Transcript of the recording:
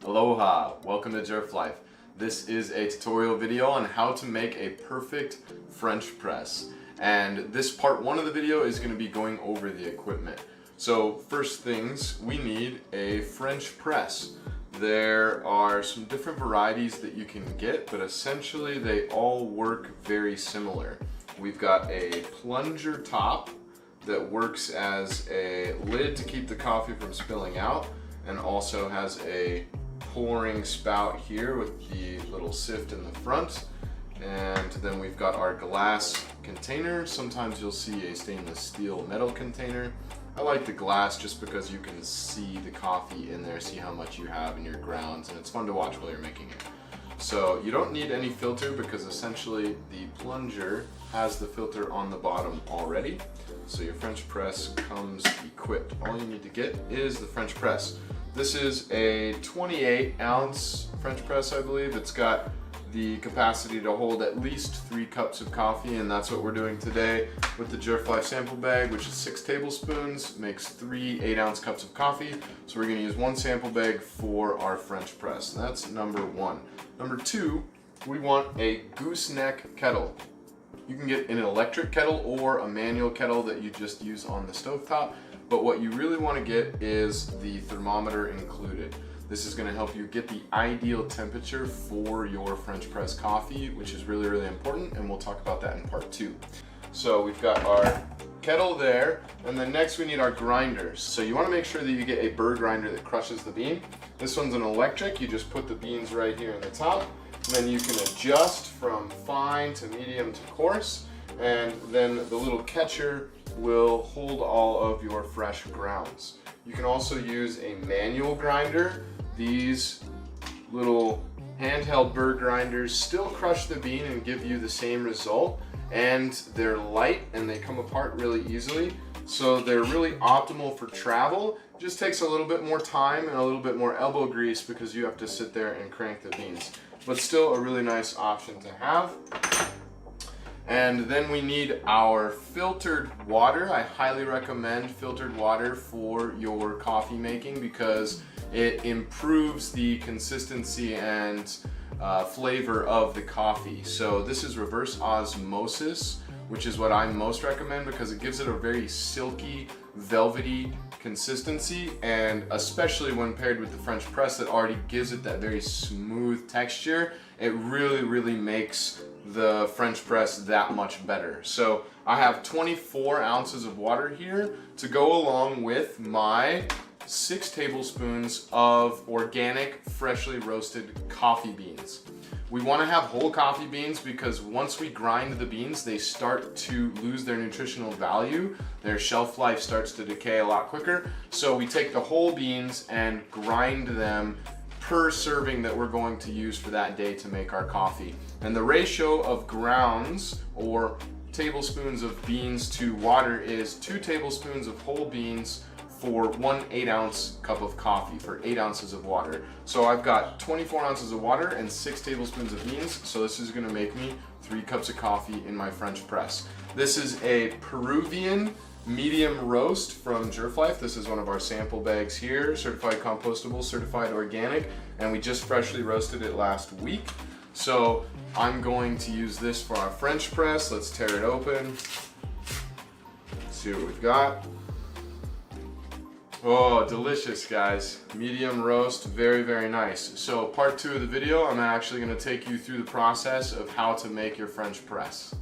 Aloha, welcome to Jerf Life. This is a tutorial video on how to make a perfect French press. And this part one of the video is going to be going over the equipment. So first things, we need a French press. There are some different varieties that you can get, but essentially they all work very similar. We've got a plunger top that works as a lid to keep the coffee from spilling out, and also has a pouring spout here with the little sift in the front. And then we've got our glass container. Sometimes you'll see a stainless steel metal container. I like the glass just because you can see the coffee in there, see how much you have in your grounds, and it's fun to watch while you're making it. So you don't need any filter because essentially the plunger has the filter on the bottom already. So your French press comes equipped. All you need to get is the French press. This is a 28 ounce French press, I believe. It's got the capacity to hold at least 3 cups of coffee, and that's what we're doing today with the Jerf Life sample bag, which is 6 tablespoons, makes 3 8-ounce cups of coffee. So we're gonna use 1 sample bag for our French press. That's number 1. Number 2, we want a gooseneck kettle. You can get an electric kettle or a manual kettle that you just use on the stovetop, but what you really want to get is the thermometer included. This is going to help you get the ideal temperature for your French press coffee, which is really, really important, and we'll talk about that in part 2. So we've got our kettle there, and then next we need our grinders. So you want to make sure that you get a burr grinder that crushes the bean. This one's an electric. You just put the beans right here in the top, and then you can adjust from fine to medium to coarse, and then the little catcher will hold all of your fresh grounds. You can also use a manual grinder. These little handheld burr grinders still crush the bean and give you the same result, and they're light and they come apart really easily, so they're really optimal for travel. It just takes a little bit more time and a little bit more elbow grease because you have to sit there and crank the beans, but still a really nice option to have. And then we need our filtered water. I highly recommend filtered water for your coffee making because it improves the consistency and flavor of the coffee. So this is reverse osmosis, which is what I most recommend because it gives it a very silky, velvety consistency, and especially when paired with the French press that already gives it that very smooth texture, it really makes the French press that much better. So I have 24 ounces of water here to go along with my 6 tablespoons of organic, freshly roasted coffee beans. We want to have whole coffee beans because once we grind the beans, they start to lose their nutritional value. Their shelf life starts to decay a lot quicker. So we take the whole beans and grind them per serving that we're going to use for that day to make our coffee. And the ratio of grounds or tablespoons of beans to water is 2 tablespoons of whole beans for 1 8-ounce cup of coffee for 8 ounces of water. So I've got 24 ounces of water and 6 tablespoons of beans. So this is gonna make me 3 cups of coffee in my French press. This is a Peruvian medium roast from Jerf Life. This is one of our sample bags here, certified compostable, certified organic, and we just freshly roasted it last week. So I'm going to use this for our French press. Let's tear it open. See what we've got. Oh, delicious, guys. Medium roast, very nice. So part 2 of the video, I'm actually going to take you through the process of how to make your French press.